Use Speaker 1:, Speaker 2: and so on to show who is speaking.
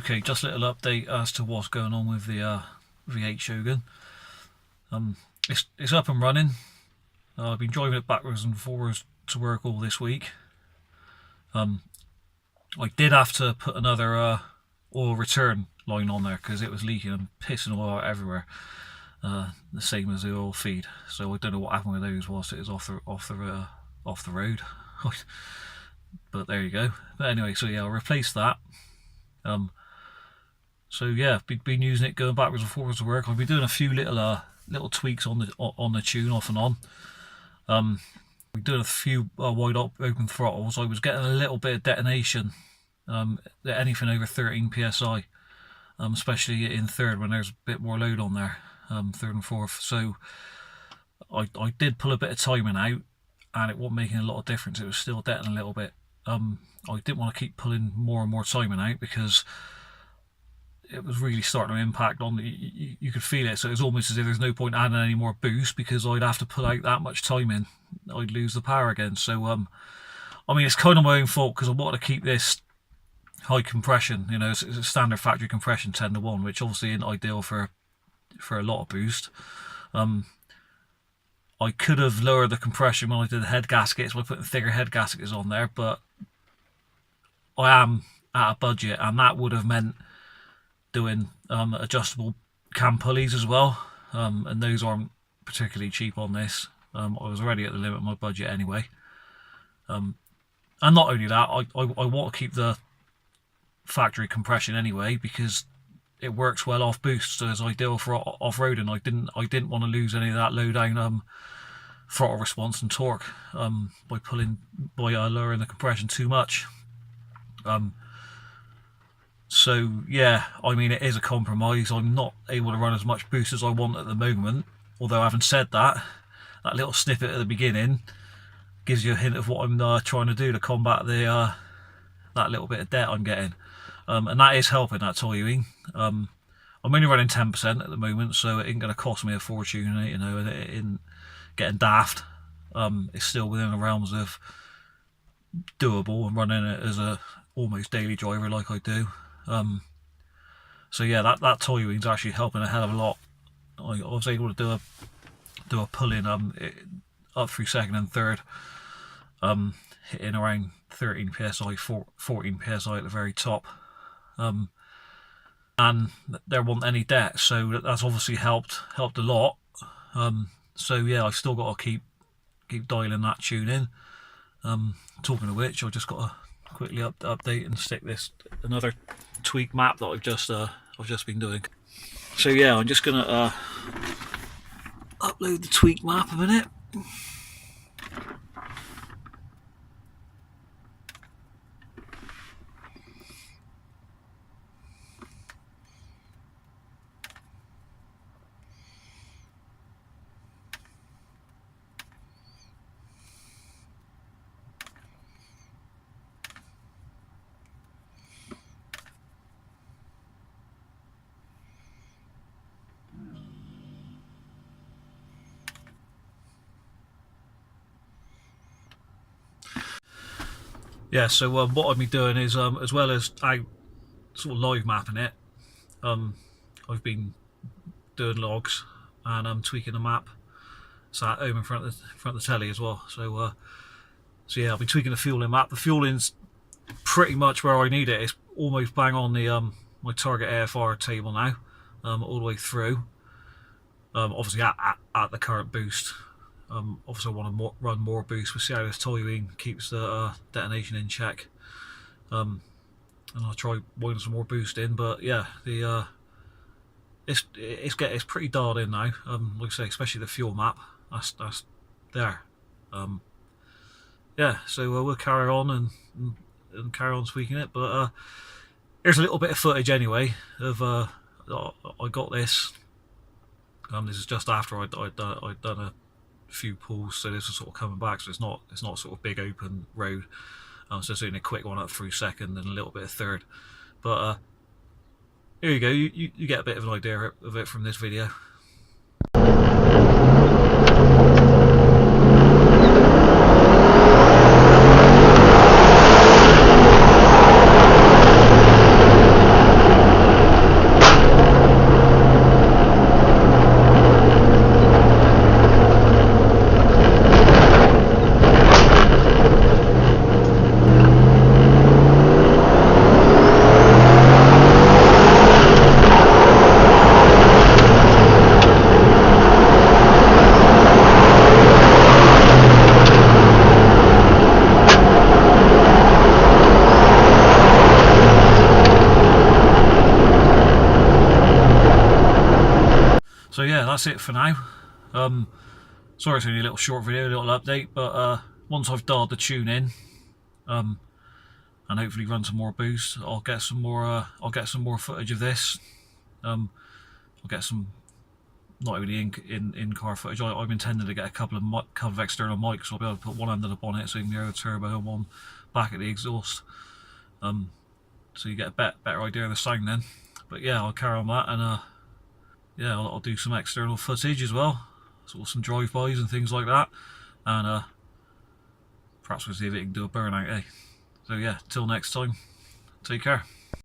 Speaker 1: Okay, just a little update as to what's going on with the V8 Shogun. It's up and running. I've been driving it backwards and forwards to work all this week. I did have to put another oil return line on there because it was leaking and pissing oil out everywhere. The same as the oil feed. So I don't know what happened with those whilst it was off the road. But there you go. But anyway, so yeah, I'll replace that. So yeah, been using it going backwards and forwards to work. I've been doing a few little tweaks on the tune off and on. We're doing a few wide open throttles. I was getting a little bit of detonation, anything over 13 psi, especially in third when there's a bit more load on there, third and fourth. So I did pull a bit of timing out, and it wasn't making a lot of difference. It was still detonating a little bit. I didn't want to keep pulling more and more timing out because it was really starting to impact on you could feel it. So it was almost as if there's no point adding any more boost because I'd have to pull out that much timing. I'd lose the power again. So I mean, it's kind of my own fault because I wanted to keep this high compression. You know, it's a standard factory compression 10:1, which obviously isn't ideal for a lot of boost. I could have lowered the compression when I did the head gaskets by putting thicker head gaskets on there, but I am at a budget, and that would have meant doing adjustable cam pulleys as well, and those aren't particularly cheap on this. I was already at the limit of my budget anyway, and not only that, I want to keep the factory compression anyway because it works well off boost, so it's ideal for off-roading. I didn't want to lose any of that low down throttle response and torque by lowering the compression too much. So yeah, I mean, it is a compromise. I'm not able to run as much boost as I want at the moment, although having said that, that little snippet at the beginning gives you a hint of what I'm trying to do to combat the that little bit of debt I'm getting, and that is helping, that toying. I'm only running 10% at the moment, so it ain't going to cost me a fortune, you know, in getting daft. It's still within the realms of doable and running it as a almost daily driver like I do. So yeah, that toy wing's actually helping a hell of a lot. I was able to do a pull in up through second and third, hitting around 13 psi, 14 psi at the very top, and there wasn't any debt, so that's obviously helped a lot. So yeah, I've still got to keep dialing that tune in. Talking of which, I've just got to quickly update and stick this another tweak map that I've just been doing. So yeah, I'm just gonna upload the tweak map a minute. Yeah, so what I've been doing is, as well as I sort of live mapping it, I've been doing logs and I'm tweaking the map. Sat home in front of the telly as well. So yeah, I've been tweaking the fueling map. The fueling's pretty much where I need it. It's almost bang on the my target AFR table now, all the way through. Obviously at the current boost. Obviously I want to run more boost. We'll see how this toying keeps the detonation in check, and I'll try winding some more boost in. But yeah, the it's pretty dialed in now. Like I say, especially the fuel map. That's there. Yeah, so we'll carry on and carry on tweaking it. But here's a little bit of footage anyway of I got this. This is just after I'd done a few pulls, so this is sort of coming back, so it's not sort of big open road. So it's only a quick one up through second and a little bit of third. But here you go, you get a bit of an idea of it from this video. that's it for now. Sorry it's only a little short video, a little update, but once I've dialed the tune in, and hopefully run some more boost, I'll get some more footage of this. I'll get some, not only in-car footage. I'm intending to get a couple of external mics, so I'll be able to put one under the bonnet so you can hear the turbo and one back at the exhaust. So you get a better idea of the sound then. But yeah, I'll carry on that, and yeah, I'll do some external footage as well, sort of some drive-bys and things like that, and perhaps we'll see if it can do a burnout, eh? So yeah, till next time, take care.